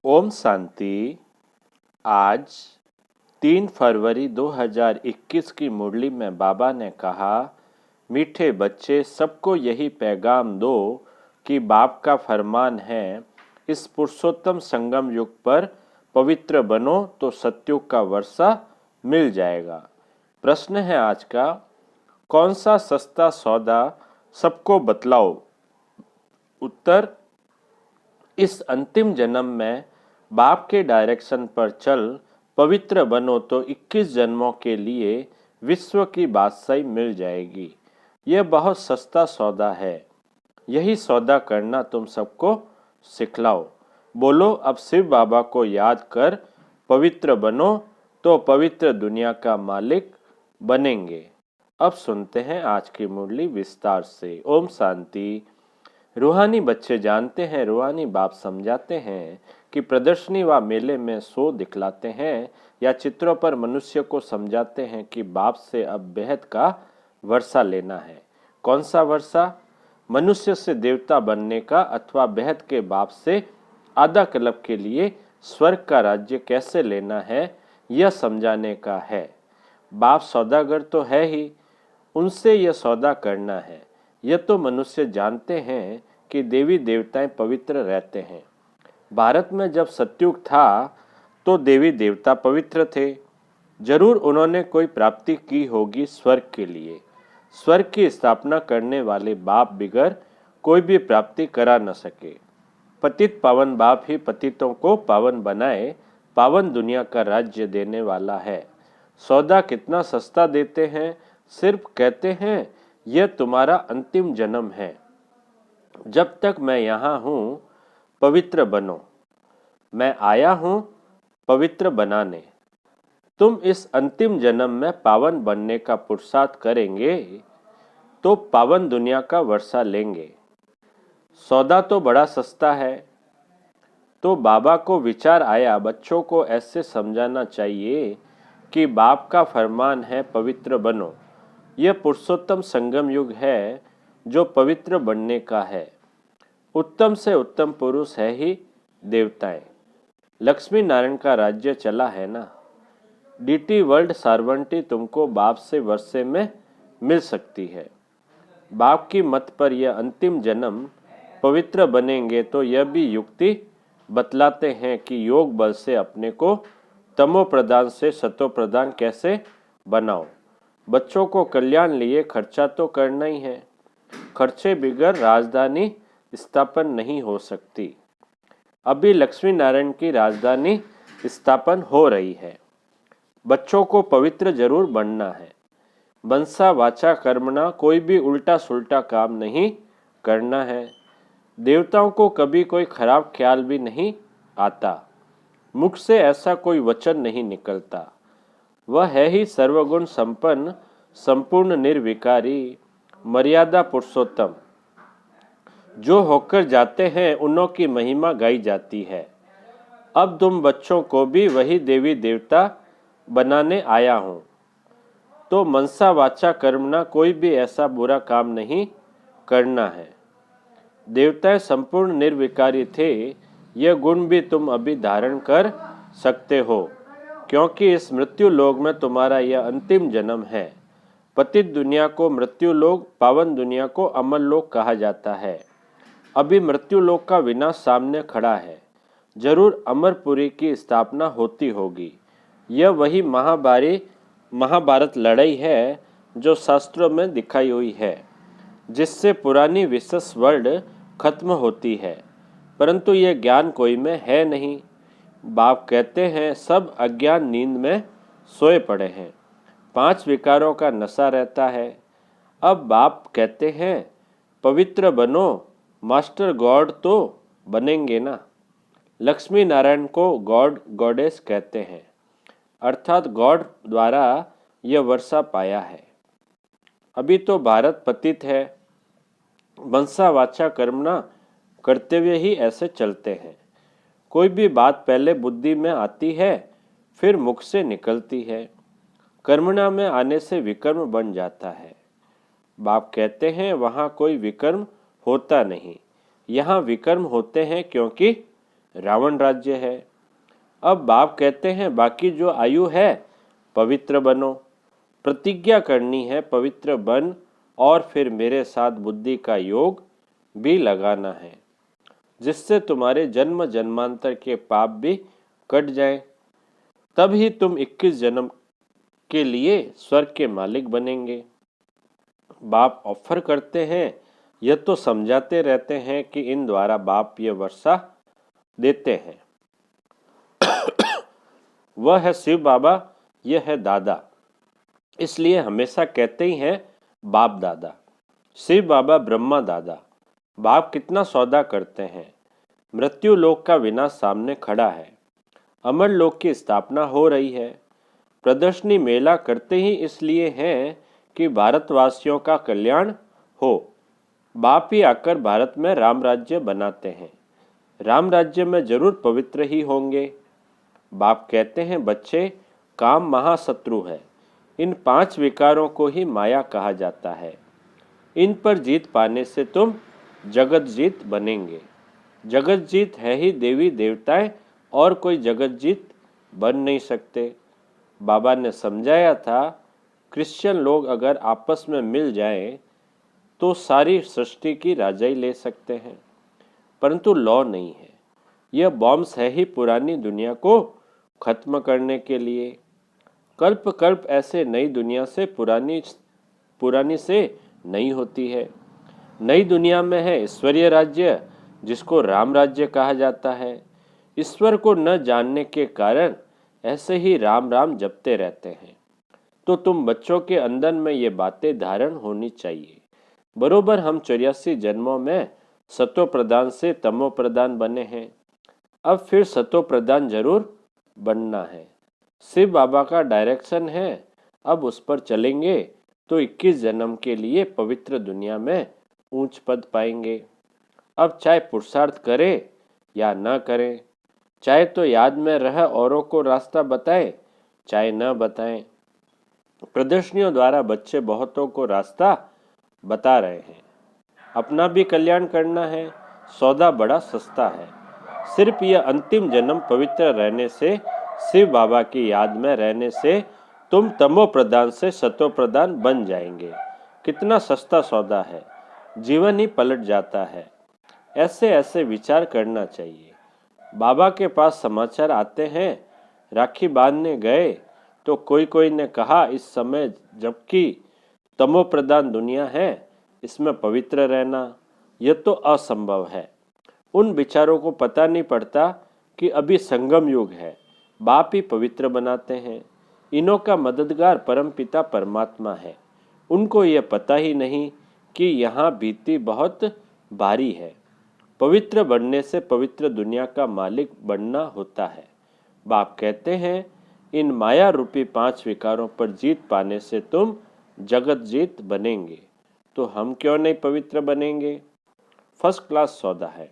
ओम शांति। आज 3 फरवरी 2021 की मुरली में बाबा ने कहा, मीठे बच्चे सबको यही पैगाम दो कि बाप का फरमान है, इस पुरुषोत्तम संगम युग पर पवित्र बनो तो सत्युग का वर्षा मिल जाएगा। प्रश्न है आज का, कौन सा सस्ता सौदा सबको बतलाओ। उत्तर, इस अंतिम जन्म में बाप के डायरेक्शन पर चल पवित्र बनो तो 21 जन्मों के लिए विश्व की बादशाही मिल जाएगी। यह बहुत सस्ता सौदा है। यही सौदा करना तुम सबको सिखलाओ। बोलो, अब शिव बाबा को याद कर पवित्र बनो तो पवित्र दुनिया का मालिक बनेंगे। अब सुनते हैं आज की मुरली विस्तार से। ओम शांति। रूहानी बच्चे जानते हैं, रूहानी बाप समझाते हैं कि प्रदर्शनी व मेले में शो दिखलाते हैं या चित्रों पर मनुष्य को समझाते हैं कि बाप से अब बेहद का वर्षा लेना है। कौन सा वर्षा? मनुष्य से देवता बनने का अथवा बेहद के बाप से आधा कल्प के लिए स्वर्ग का राज्य कैसे लेना है, यह समझाने का है। बाप सौदागर तो है ही, उनसे यह सौदा करना है। यह तो मनुष्य जानते हैं कि देवी देवताएं पवित्र रहते हैं। भारत में जब सतयुग था तो देवी देवता पवित्र थे। जरूर उन्होंने कोई प्राप्ति की होगी स्वर्ग के लिए। स्वर्ग की स्थापना करने वाले बाप बिगर कोई भी प्राप्ति करा न सके। पतित पावन बाप ही पतितों को पावन बनाए पावन दुनिया का राज्य देने वाला है। सौदा कितना सस्ता देते हैं, सिर्फ कहते हैं यह तुम्हारा अंतिम जन्म है। जब तक मैं यहाँ हूँ पवित्र बनो। मैं आया हूँ पवित्र बनाने। तुम इस अंतिम जन्म में पावन बनने का पुरुषार्थ करेंगे तो पावन दुनिया का वर्षा लेंगे। सौदा तो बड़ा सस्ता है। तो बाबा को विचार आया, बच्चों को ऐसे समझाना चाहिए कि बाप का फरमान है पवित्र बनो। यह पुरुषोत्तम संगम युग है जो पवित्र बनने का है। उत्तम से उत्तम पुरुष है ही देवताएं। लक्ष्मी नारायण का राज्य चला है ना। डीटी वर्ल्ड सार्वंटी तुमको बाप से वर्षे में मिल सकती है। बाप की मत पर यह अंतिम जन्म पवित्र बनेंगे तो यह भी युक्ति बतलाते हैं कि योग बल से अपने को तमो प्रदान से सतो प्रदान कैसे बनाओ। बच्चों को कल्याण लिए खर्चा तो करना ही है। खर्चे बिगर राजधानी स्थापन नहीं हो सकती। अभी लक्ष्मी नारायण की राजधानी स्थापन हो रही है। बच्चों को पवित्र जरूर बनना है। मनसा वाचा कर्मणा, कोई भी उल्टा सुल्टा काम नहीं करना है। देवताओं को कभी कोई खराब ख्याल भी नहीं आता। मुख से ऐसा कोई वचन नहीं निकलता। वह है ही सर्वगुण संपन्न, संपूर्ण निर्विकारी, मर्यादा पुरुषोत्तम। जो होकर जाते हैं उन्हों की महिमा गाई जाती है। अब तुम बच्चों को भी वही देवी देवता बनाने आया हूँ। तो मनसा वाचा कर्मणा, कोई भी ऐसा बुरा काम नहीं करना है। देवताएं संपूर्ण निर्विकारी थे, यह गुण भी तुम अभी धारण कर सकते हो, क्योंकि इस मृत्यु लोक में तुम्हारा यह अंतिम जन्म है। पतित दुनिया को मृत्यु लोक, पावन दुनिया को अमर लोक कहा जाता है। अभी मृत्यु लोक का विनाश सामने खड़ा है। जरूर अमरपुरी की स्थापना होती होगी। यह वही महाभारत लड़ाई है जो शास्त्रों में दिखाई हुई है, जिससे पुरानी विशेष वर्ल्ड खत्म होती है। परंतु यह ज्ञान कोई में है नहीं। बाप कहते हैं सब अज्ञान नींद में सोए पड़े हैं। 5 विकारों का नशा रहता है। अब बाप कहते हैं पवित्र बनो, मास्टर गॉड तो बनेंगे ना। लक्ष्मी नारायण को गॉड गॉडेस कहते हैं, अर्थात गॉड द्वारा यह वर्षा पाया है। अभी तो भारत पतित है। मनसा वाचा कर्मणा करते हुए ही ऐसे चलते हैं। कोई भी बात पहले बुद्धि में आती है, फिर मुख से निकलती है। कर्मणा में आने से विकर्म बन जाता है। बाप कहते हैं वहाँ कोई विकर्म होता नहीं। यहाँ विकर्म होते हैं क्योंकि रावण राज्य है। अब बाप कहते हैं बाकी जो आयु है पवित्र बनो, प्रतिज्ञा करनी है पवित्र बन, और फिर मेरे साथ बुद्धि का योग भी लगाना है, जिससे तुम्हारे जन्म जन्मांतर के पाप भी कट जाएं। तब ही तुम 21 जन्म के लिए स्वर्ग के मालिक बनेंगे। बाप ऑफर करते हैं, यह तो समझाते रहते हैं कि इन द्वारा बाप ये वर्षा देते हैं। वह है शिव बाबा, यह है दादा, इसलिए हमेशा कहते ही हैं बाप दादा। शिव बाबा ब्रह्मा दादा। बाप कितना सौदा करते हैं। मृत्यु लोक का विनाश सामने खड़ा है, अमर लोक की स्थापना हो रही है। प्रदर्शनी मेला करते ही इसलिए हैं कि भारतवासियों का कल्याण हो। बाप ही आकर भारत में राम राज्य बनाते हैं। राम राज्य में जरूर पवित्र ही होंगे। बाप कहते हैं बच्चे, काम महाशत्रु है। इन 5 विकारों को ही माया कहा जाता है। इन पर जीत पाने से तुम जगत जीत बनेंगे। जगत जीत है ही देवी देवताएं, और कोई जगत जीत बन नहीं सकते। बाबा ने समझाया था, क्रिश्चियन लोग अगर आपस में मिल जाएं तो सारी सृष्टि की राजाई ले सकते हैं, परंतु लॉ नहीं है। यह बॉम्ब्स है ही पुरानी दुनिया को खत्म करने के लिए। कल्प कल्प ऐसे नई दुनिया से पुरानी से नई होती है। नई दुनिया में है ईश्वरीय राज्य, जिसको राम राज्य कहा जाता है। ईश्वर को न जानने के कारण ऐसे ही राम राम जपते रहते हैं। तो तुम बच्चों के अंदर में ये बातें धारण होनी चाहिए। बरोबर हम 84 जन्मों में सतो प्रधान से तमो प्रधान बने हैं, अब फिर सतो प्रधान जरूर बनना है। शिव बाबा का डायरेक्शन है, अब उस पर चलेंगे तो 21 जन्म के लिए पवित्र दुनिया में ऊंच पद पाएंगे। अब चाहे पुरुषार्थ करें या न करें, चाहे तो याद में रह औरों को रास्ता बताएं, चाहे न बताएं। प्रदर्शनियों द्वारा बच्चे बहुतों को रास्ता बता रहे हैं। अपना भी कल्याण करना है, सौदा बड़ा सस्ता है। सिर्फ यह अंतिम जन्म पवित्र रहने से, शिव बाबा की याद में रहने से तुम तमो प्रधान से सतो प्रधान बन जाएंगे। कितना सस्ता सौदा है, जीवन ही पलट जाता है। ऐसे ऐसे विचार करना चाहिए। बाबा के पास समाचार आते हैं, राखी बांधने गए तो कोई ने कहा इस समय जबकि तमो प्रधान दुनिया है, इसमें पवित्र रहना यह तो असंभव है। उन विचारों को पता नहीं पड़ता कि अभी संगम युग है, बाप ही पवित्र बनाते हैं। इनों का मददगार परमपिता परमात्मा है। उनको यह पता ही नहीं कि यहाँ बीती बहुत भारी है। पवित्र बनने से पवित्र दुनिया का मालिक बनना होता है। बाप कहते हैं इन माया रूपी 5 विकारों पर जीत पाने से तुम जगत जीत बनेंगे। तो हम क्यों नहीं पवित्र बनेंगे? फर्स्ट क्लास सौदा है।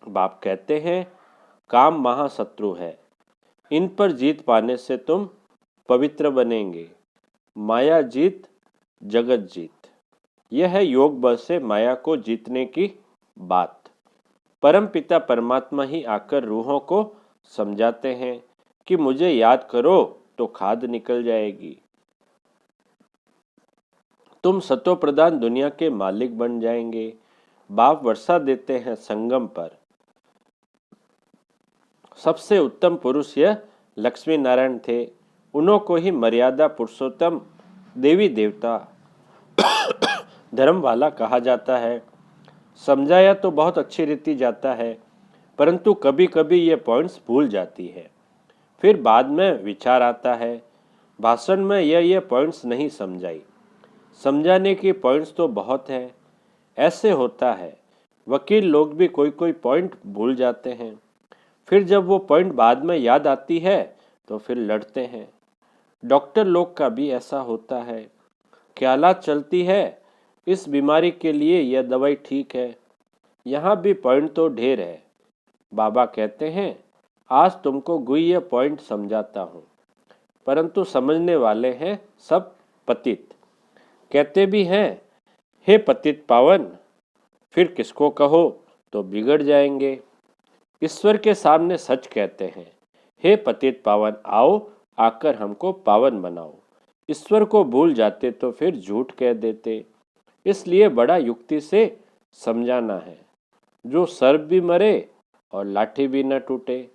बाप कहते हैं काम महाशत्रु है, इन पर जीत पाने से तुम पवित्र बनेंगे। माया जीत जगत जीत, यह है योग बल से माया को जीतने की बात। परम पिता परमात्मा ही आकर रूहों को समझाते हैं कि मुझे याद करो तो खाद निकल जाएगी। तुम सतो प्रधान दुनिया के मालिक बन जाएंगे। बाप वर्षा देते हैं संगम पर। सबसे उत्तम पुरुष यह लक्ष्मी नारायण थे। उन्हों को ही मर्यादा पुरुषोत्तम देवी देवता धर्म वाला कहा जाता है। समझाया तो बहुत अच्छी रीति जाता है, परंतु कभी कभी ये पॉइंट्स भूल जाती है। फिर बाद में विचार आता है, भाषण में ये पॉइंट्स नहीं समझाई। समझाने की पॉइंट्स तो बहुत है। ऐसे होता है, वकील लोग भी कोई पॉइंट भूल जाते हैं। फिर जब वो पॉइंट बाद में याद आती है तो फिर लड़ते हैं। डॉक्टर लोग का भी ऐसा होता है। ख्यालात चलती है, इस बीमारी के लिए यह दवाई ठीक है। यहाँ भी पॉइंट तो ढेर है। बाबा कहते हैं आज तुमको गुह्य पॉइंट समझाता हूँ, परंतु समझने वाले हैं सब पतित। कहते भी हैं हे पतित पावन, फिर किसको कहो तो बिगड़ जाएंगे। ईश्वर के सामने सच कहते हैं, हे पतित पावन आओ, आकर हमको पावन बनाओ। ईश्वर को भूल जाते तो फिर झूठ कह देते, इसलिए बड़ा युक्ति से समझाना है। जो सर्प भी मरे और लाठी भी न टूटे।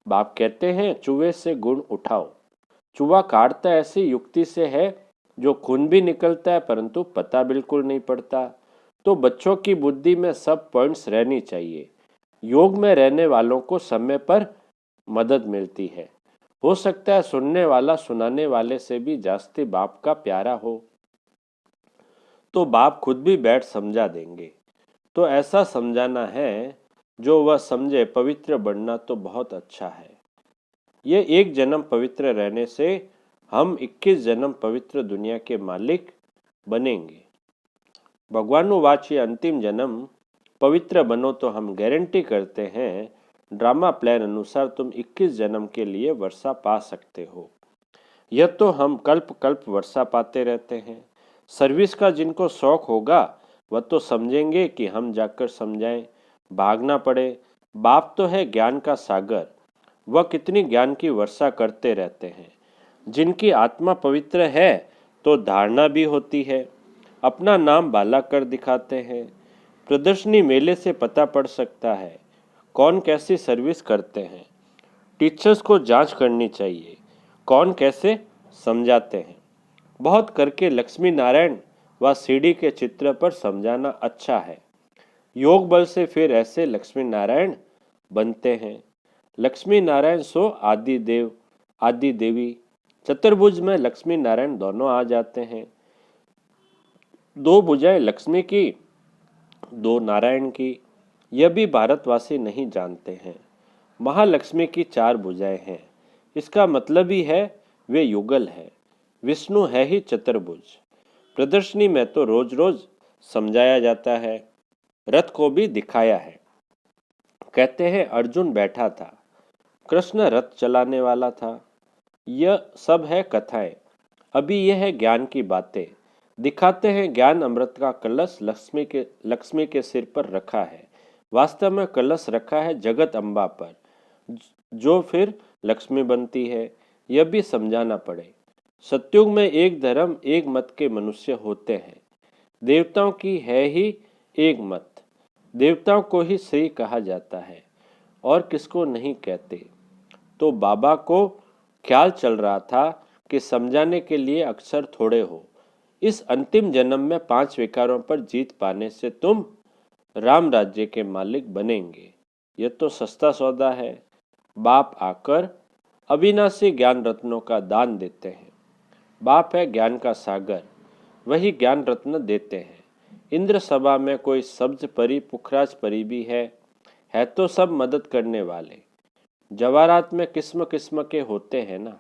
बाप कहते हैं चूहे से गुण उठाओ। चूहा काटता ऐसी युक्ति से है जो खून भी निकलता है परंतु पता बिल्कुल नहीं पड़ता। तो बच्चों की बुद्धि में सब पॉइंट्स रहनी चाहिए। योग में रहने वालों को समय पर मदद मिलती है। हो सकता है सुनने वाला सुनाने वाले से भी जास्ती बाप का प्यारा हो, तो बाप खुद भी बैठ समझा देंगे। तो ऐसा समझाना है जो वह समझे। पवित्र बनना तो बहुत अच्छा है। ये एक जन्म पवित्र रहने से हम 21 जन्म पवित्र दुनिया के मालिक बनेंगे। भगवानुवाच ये अंतिम जन्म पवित्र बनो तो हम गारंटी करते हैं ड्रामा प्लान अनुसार तुम 21 जन्म के लिए वर्षा पा सकते हो। यह तो हम कल्प कल्प वर्षा पाते रहते हैं। सर्विस का जिनको शौक होगा वह तो समझेंगे कि हम जाकर समझाएं, भागना पड़े। बाप तो है ज्ञान का सागर, वह कितनी ज्ञान की वर्षा करते रहते हैं। जिनकी आत्मा पवित्र है तो धारणा भी होती है, अपना नाम बाला कर दिखाते हैं। प्रदर्शनी मेले से पता पड़ सकता है कौन कैसी सर्विस करते हैं। टीचर्स को जांच करनी चाहिए कौन कैसे समझाते हैं। बहुत करके लक्ष्मी नारायण व सीढ़ी के चित्र पर समझाना अच्छा है। योग बल से फिर ऐसे लक्ष्मी नारायण बनते हैं। लक्ष्मी नारायण सो आदि देव आदि देवी। चतुर्भुज में लक्ष्मी नारायण दोनों आ जाते हैं। दो भुजाएं लक्ष्मी की, दो नारायण की, यह भी भारतवासी नहीं जानते हैं। महालक्ष्मी की 4 भुजाएं हैं, इसका मतलब ही है वे युगल है। विष्णु है ही चतुर्भुज। प्रदर्शनी में तो रोज रोज समझाया जाता है, रथ को भी दिखाया है। कहते हैं अर्जुन बैठा था, कृष्ण रथ चलाने वाला था। यह सब है कथाएं। अभी यह है ज्ञान की बातें। दिखाते हैं ज्ञान अमृत का कलश लक्ष्मी के सिर पर रखा है। वास्तव में कलश रखा है जगत अम्बा पर, जो फिर लक्ष्मी बनती है। यह भी समझाना पड़े। सतयुग में एक धर्म एक मत के मनुष्य होते हैं। देवताओं की है ही एक मत। देवताओं को ही सही कहा जाता है और किसको नहीं कहते। तो बाबा को ख्याल चल रहा था कि समझाने के लिए अक्षर थोड़े हो। इस अंतिम जन्म में 5 विकारों पर जीत पाने से तुम राम राज्य के मालिक बनेंगे। यह तो सस्ता सौदा है। बाप आकर अविनाशी ज्ञान रत्नों का दान देते हैं। बाप है ज्ञान का सागर, वही ज्ञान रत्न देते हैं। इंद्र सभा में कोई सब्ज परी पुखराज परी भी है तो सब मदद करने वाले। जवाहरात में किस्म किस्म के होते हैं ना,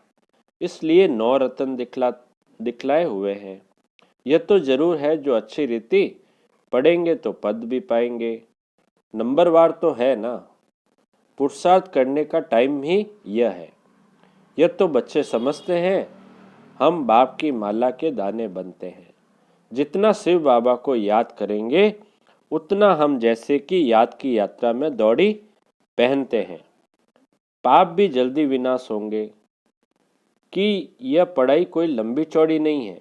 इसलिए 9 रत्न दिखलाए हुए हैं। यह तो जरूर है जो अच्छी रीति पढ़ेंगे तो पद भी पाएंगे। नंबरवार तो है ना। पुरुषार्थ करने का टाइम ही यह है। यह तो बच्चे समझते हैं। हम बाप की माला के दाने बनते हैं। जितना शिव बाबा को याद करेंगे उतना हम जैसे कि याद की यात्रा में दौड़ी पहनते हैं। पाप भी जल्दी विनाश होंगे। कि यह पढ़ाई कोई लंबी चौड़ी नहीं है,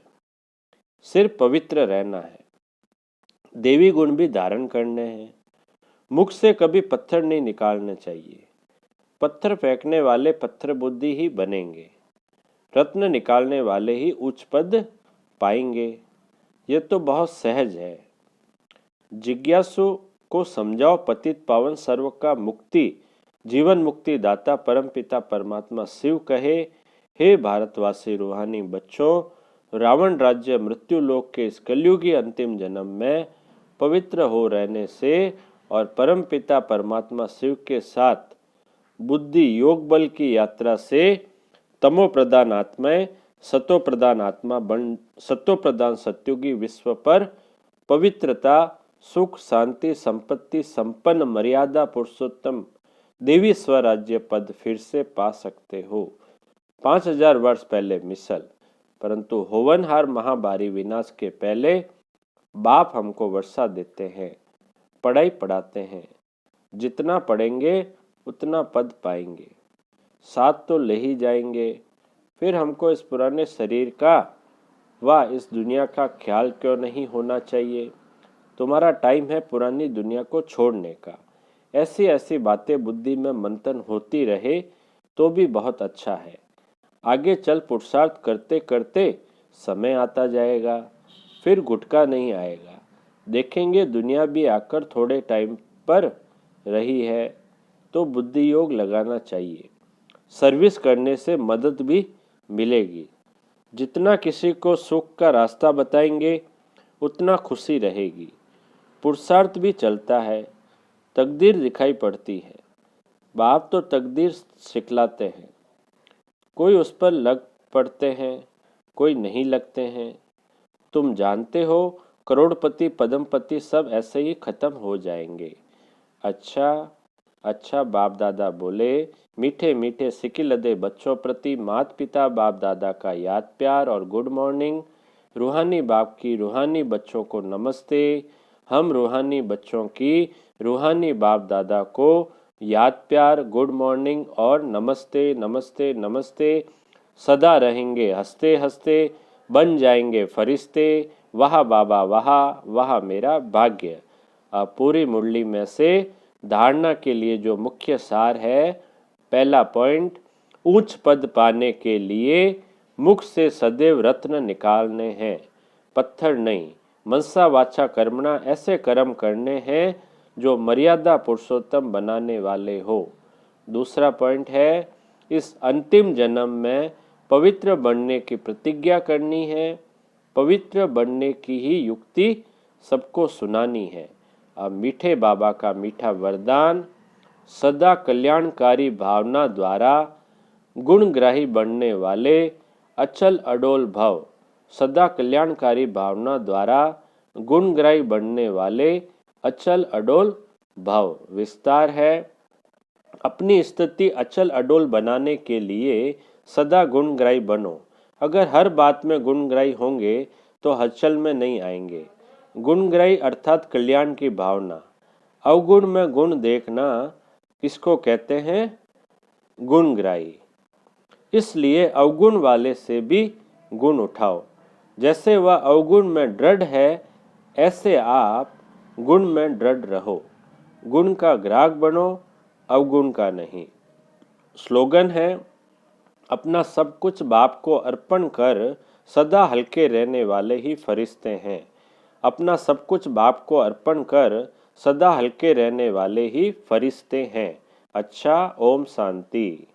सिर्फ पवित्र रहना है। देवी गुण भी धारण करने हैं। मुख से कभी पत्थर नहीं निकालने चाहिए। पत्थर फेंकने वाले पत्थर बुद्धि ही बनेंगे। रत्न निकालने वाले ही उच्च पद पाएंगे। यह तो बहुत सहज है। जिज्ञासु को समझाओ पतित पावन सर्व का मुक्ति जीवन मुक्ति दाता परमपिता परमात्मा शिव कहे, हे भारतवासी रूहानी बच्चों, रावण राज्य मृत्यु लोक के इस कलयुगी अंतिम जन्म में पवित्र हो रहने से और परमपिता परमात्मा शिव के साथ बुद्धि योग बल की यात्रा से तमो प्रधान आत्माएं सतो प्रधान आत्मा बन सतो प्रधान सत्युगी विश्व पर पवित्रता सुख शांति संपत्ति संपन्न मर्यादा पुरुषोत्तम देवी स्वराज्य पद फिर से पा सकते हो। 5000 वर्ष पहले मिसल, परंतु होवनहार महाभारी विनाश के पहले बाप हमको वर्षा देते हैं, पढ़ाई पढ़ाते हैं। जितना पढ़ेंगे उतना पद पाएंगे। साथ तो ले ही जाएंगे, फिर हमको इस पुराने शरीर का व इस दुनिया का ख्याल क्यों नहीं होना चाहिए? तुम्हारा टाइम है पुरानी दुनिया को छोड़ने का। ऐसी ऐसी बातें बुद्धि में मंथन होती रहे तो भी बहुत अच्छा है। आगे चल पुरुषार्थ करते करते समय आता जाएगा, फिर गुटका नहीं आएगा। देखेंगे दुनिया भी आकर थोड़े टाइम पर रही है तो बुद्धि योग लगाना चाहिए। सर्विस करने से मदद भी मिलेगी। जितना किसी को सुख का रास्ता बताएंगे उतना खुशी रहेगी। पुरुषार्थ भी चलता है, तकदीर दिखाई पड़ती है। बाप तो तकदीर सिखलाते हैं, कोई उस पर लग पड़ते हैं, कोई नहीं लगते हैं। तुम जानते हो करोड़पति पद्मपति सब ऐसे ही खत्म हो जाएंगे। अच्छा अच्छा, बाप दादा बोले। मीठे मीठे सिकिलदे बच्चों प्रति माता पिता बाप दादा का याद प्यार और गुड मॉर्निंग। रूहानी बाप की रूहानी बच्चों को नमस्ते। हम रूहानी बच्चों की रूहानी बाप दादा को याद प्यार, गुड मॉर्निंग और नमस्ते नमस्ते नमस्ते। सदा रहेंगे हंसते हंसते, बन जाएंगे फरिश्ते। वाह बाबा वाह, वाह मेरा भाग्य। अब पूरी मुरली में से धारणा के लिए जो मुख्य सार है, पहला पॉइंट, उच्च पद पाने के लिए मुख से सदैव रत्न निकालने हैं, पत्थर नहीं। मनसा वाचा कर्मणा, ऐसे कर्म करने हैं जो मर्यादा पुरुषोत्तम बनाने वाले हो। दूसरा पॉइंट है, इस अंतिम जन्म में पवित्र बनने की प्रतिज्ञा करनी है। पवित्र बनने की ही युक्ति सबको सुनानी है। अब मीठे बाबा का मीठा वरदान, सदा कल्याणकारी भावना द्वारा गुणग्राही बनने वाले अचल अडोल भव। सदा कल्याणकारी भावना द्वारा गुणग्राही बनने वाले अचल अडोल भव। विस्तार है, अपनी स्थिति अचल अडोल बनाने के लिए सदा गुणग्राही बनो। अगर हर बात में गुणग्राही होंगे तो हलचल में नहीं आएंगे। गुणग्राही अर्थात कल्याण की भावना। अवगुण में गुण देखना किसको कहते हैं? गुणग्राही। इसलिए अवगुण वाले से भी गुण उठाओ। जैसे वह अवगुण में दृढ़ है, ऐसे आप गुण में दृढ़ रहो। गुण का ग्राहक बनो, अवगुण का नहीं। स्लोगन है, अपना सब कुछ बाप को अर्पण कर सदा हल्के रहने वाले ही फरिश्ते हैं। अपना सब कुछ बाप को अर्पण कर सदा हल्के रहने वाले ही फरिश्ते हैं। अच्छा, ओम शांति।